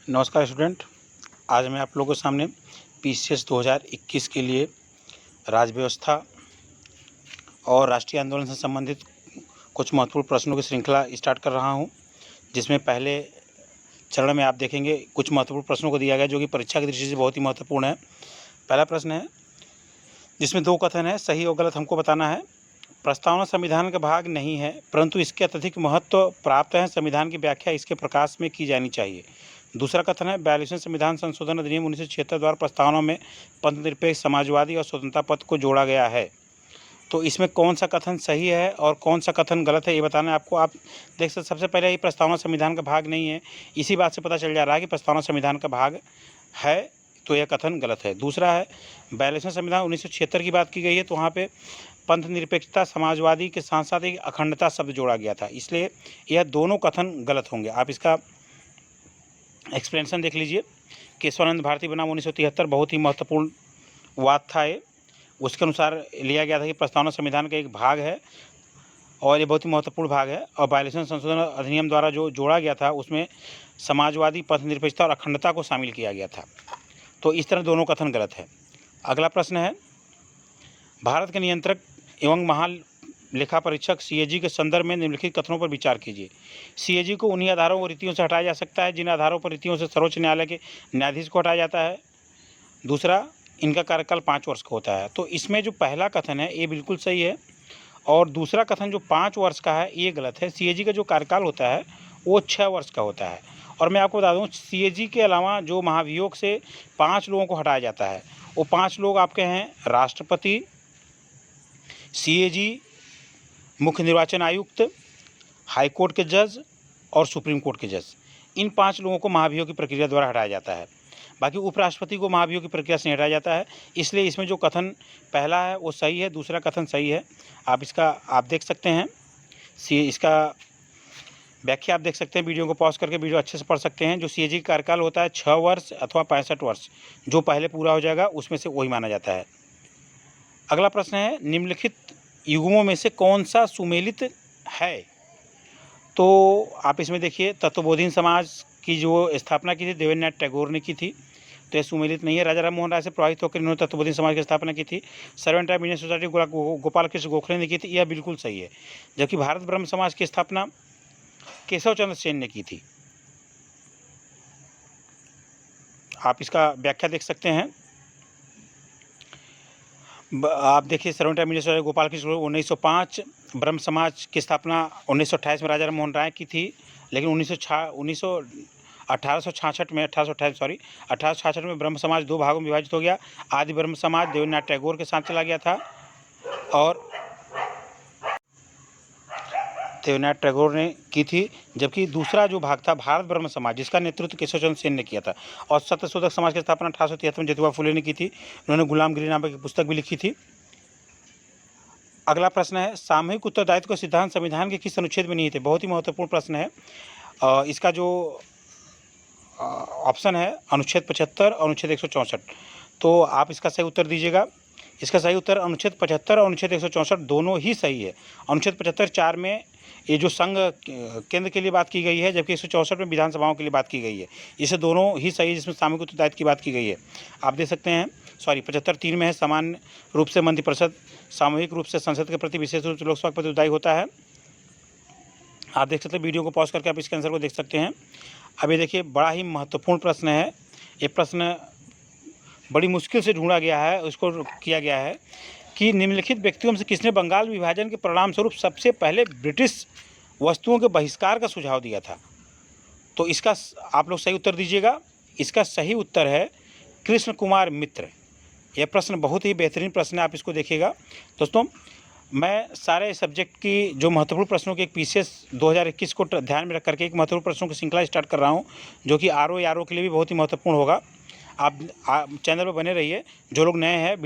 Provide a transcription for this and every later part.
नमस्कार स्टूडेंट। आज मैं आप लोगों के सामने पीसीएस 2021 के लिए राज्य व्यवस्था और राष्ट्रीय आंदोलन से संबंधित कुछ महत्वपूर्ण प्रश्नों की श्रृंखला स्टार्ट कर रहा हूं, जिसमें पहले चरण में आप देखेंगे कुछ महत्वपूर्ण प्रश्नों को दिया गया जो कि परीक्षा की दृष्टि से बहुत ही महत्वपूर्ण है। पहला प्रश्न है जिसमें दो कथन है, सही और गलत हमको बताना है। प्रस्तावना संविधान का भाग नहीं है, परंतु इसके अत्यधिक महत्व प्राप्त है। संविधान की व्याख्या इसके प्रकाश में की जानी चाहिए। दूसरा कथन है, 42वें संविधान संशोधन अधिनियम 1976 द्वारा प्रस्तावना में पंथनिरपेक्ष, समाजवादी और स्वतंत्रता पद को जोड़ा गया है। तो इसमें कौन सा कथन सही है और कौन सा कथन गलत है, ये बताना है आपको। आप देख सकते, सबसे पहले ये प्रस्तावना संविधान का भाग नहीं है, इसी बात से पता चल जा रहा है कि प्रस्तावना संविधान का भाग है, तो यह कथन गलत है। दूसरा है, 42वें संविधान 1976 की बात की गई है, तो वहाँ पे पंथ निरपेक्षता, समाजवादी के साथ साथ एक अखंडता शब्द जोड़ा गया था, इसलिए यह दोनों कथन गलत होंगे। आप इसका एक्सप्लेनेशन देख लीजिए। केशवानंद भारती बनाम 1973 बहुत ही महत्वपूर्ण वाद था ये। उसके अनुसार लिया गया था कि प्रस्तावना संविधान का एक भाग है और ये बहुत ही महत्वपूर्ण भाग है, और 42वें संशोधन अधिनियम द्वारा जो जोड़ा गया था उसमें समाजवादी, पंथ निरपेक्षता और अखंडता को शामिल किया गया था। तो इस तरह दोनों कथन गलत है। अगला प्रश्न है, भारत के नियंत्रक एवं महालेखा परीक्षक सीएजी के संदर्भ में निम्नलिखित कथनों पर विचार कीजिए। सीएजी को उन्हीं आधारों और रीतियों से हटाया जा सकता है जिन आधारों पर रीतियों से सर्वोच्च न्यायालय के न्यायाधीश को हटाया जाता है। दूसरा, इनका कार्यकाल 5 वर्ष का होता है। तो इसमें जो पहला कथन है ये बिल्कुल सही है, और दूसरा कथन जो 5 वर्ष का है ये गलत है। सीएजी का जो कार्यकाल होता है वो 6 वर्ष का होता है। और मैं आपको बता दूं, सीएजी के अलावा जो महाभियोग से 5 लोगों को हटाया जाता है, वो 5 लोग आपके हैं राष्ट्रपति, सीएजी, मुख्य निर्वाचन आयुक्त, हाई कोर्ट के जज और सुप्रीम कोर्ट के जज। इन 5 लोगों को महाभियोग की प्रक्रिया द्वारा हटाया जाता है। बाकी उपराष्ट्रपति को महाभियोग की प्रक्रिया से हटाया जाता है। इसलिए इसमें जो कथन पहला है वो सही है, दूसरा कथन सही है। आप देख सकते हैं, इसका व्याख्या आप देख सकते हैं, वीडियो को पॉज करके वीडियो अच्छे से पढ़ सकते हैं। जो सीएजी का कार्यकाल होता है 6 वर्ष अथवा 65 वर्ष, जो पहले पूरा हो जाएगा उसमें से वही माना जाता है। अगला प्रश्न है, निम्नलिखित युग्मों में से कौन सा सुमेलित है। तो आप इसमें देखिए, तत्वबोधिनी समाज की जो स्थापना की थी देवेंद्रनाथ टैगोर ने की थी, तो यह सुमेलित नहीं है। राजा राम मोहन राय से प्रभावित होकर इन्होंने तत्वबोधिनी समाज की स्थापना की थी। Servant of Indian society Gopal Krishna Gokhale ने की थी, यह बिल्कुल सही है। जबकि भारत ब्रह्म समाज की स्थापना केशव चंद्र सेन ने की थी। आप इसका व्याख्या देख सकते हैं। आप देखिए, servant of Indian society Gopal Krishna 1905, ब्रह्म समाज की स्थापना 1928 में राजा राम मोहन राय की थी, लेकिन 1866 में ब्रह्म समाज 2 भागों में विभाजित हो गया। आदि ब्रह्म समाज देवेंद्रनाथ टैगोर के साथ चला गया था, और देवेंद्रनाथ टैगोर ने की थी। जबकि दूसरा जो भाग था भारत ब्रह्म समाज, जिसका नेतृत्व केशव चंद्र सेन ने किया था, और सत्यशोधक समाज की स्थापना 1873 में ज्योतिबा फुले ने की थी। उन्होंने गुलामगिरी नामक एक पुस्तक भी लिखी थी। अगला प्रश्न है, सामूहिक उत्तरदायित्व का सिद्धांत संविधान के किस अनुच्छेद में नहीं थे। बहुत ही महत्वपूर्ण प्रश्न है। इसका जो ऑप्शन है अनुच्छेद 75 और अनुच्छेद 164। तो आप इसका सही उत्तर दीजिएगा। इसका सही उत्तर अनुच्छेद 75 और अनुच्छेद 164 दोनों ही सही है। अनुच्छेद 75 4 में ये जो संघ केंद्र के लिए बात की गई है, जबकि 164 में विधानसभाओं के लिए बात की गई है। इसे दोनों ही सही है जिसमें सामूहिक उत्तरदायित्व की बात की गई है। आप देख सकते हैं, 75 3 में है, सामान्य रूप से मंत्रिपरिषद सामूहिक रूप से संसद के प्रति, विशेष रूप से लोकसभा के प्रति उत्तरदायी होता है। आप देख सकते हैं, वीडियो को पॉज करके आप इसके आंसर को देख सकते हैं। अब ये देखिए, बड़ा ही महत्वपूर्ण प्रश्न है। ये प्रश्न बड़ी मुश्किल से ढूंढा गया है, उसको किया गया है कि निम्नलिखित व्यक्तियों में से किसने बंगाल विभाजन के परिणाम स्वरूप सबसे पहले ब्रिटिश वस्तुओं के बहिष्कार का सुझाव दिया था। तो इसका आप लोग सही उत्तर दीजिएगा। इसका सही उत्तर है कृष्ण कुमार मित्र। यह प्रश्न बहुत ही बेहतरीन प्रश्न है, आप इसको देखिएगा। दोस्तों, मैं सारे सब्जेक्ट की जो महत्वपूर्ण प्रश्नों के एक पीसीएस 2021 को ध्यान में रख करके एक महत्वपूर्ण प्रश्नों की श्रृंखला स्टार्ट कर रहा हूँ, जो कि आरओ के लिए भी बहुत ही महत्वपूर्ण होगा। आप चैनल पर बने रहिए। जो लोग नए हैं,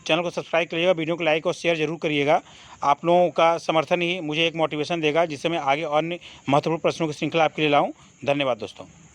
चैनल को सब्सक्राइब करिएगा, वीडियो को लाइक और शेयर जरूर करिएगा। आप लोगों का समर्थन ही मुझे एक मोटिवेशन देगा, जिससे मैं आगे अन्य महत्वपूर्ण प्रश्नों की श्रृंखला आपके लिए लाऊं। धन्यवाद दोस्तों।